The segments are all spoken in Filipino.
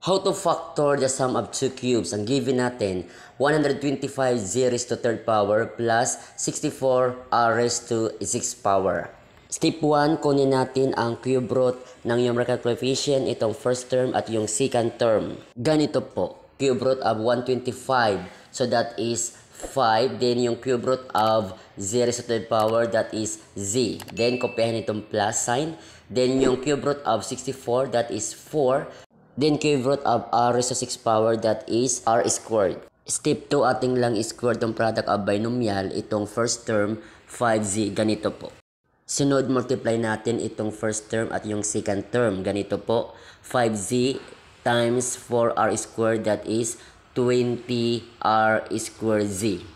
How to factor the sum of two cubes? Ang given natin, 125 z raised to third power plus 64 r raised to 6 power. Step 1, kunin natin ang cube root ng numerical coefficient, itong first term at yung second term. Ganito po, cube root of 125, so that is 5, then yung cube root of 0 raised to third power, that is z. Then, kopyahin itong plus sign. Then, yung cube root of 64, that is 4. Then, cube root of r raised to 6 power, that is r squared. Step 2, ating lang square itong product of binomial, itong first term, 5z, ganito po. Sunod, multiply natin itong first term at yung second term, ganito po. 5z times 4r squared, that is 20r squared z.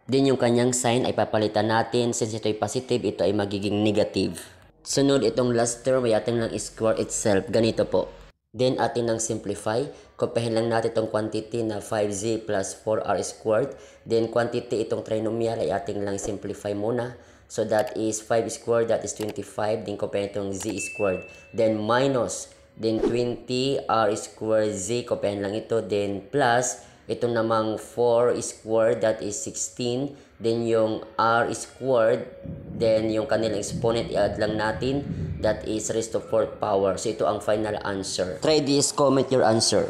Then, yung kanyang sign ay papalitan natin. Since ito ay positive, ito ay magiging negative. Sunod, itong last term ay ating lang square itself, ganito po. Then, atin lang simplify. Kopyahin lang natin itong quantity na 5z plus 4r squared. Then, quantity itong trinomial ay ating lang simplify muna. So, that is 5 squared, that is 25. Then, kopyahin itong z squared. Then, minus. Then, 20r squared z. Kopyahin lang ito. Then, plus. Ito namang 4 squared, that is 16. Then, yung r squared. Then, yung kanilang exponent, i-add lang natin. That is raised to 4th power. So, ito ang final answer. Try this, comment your answer.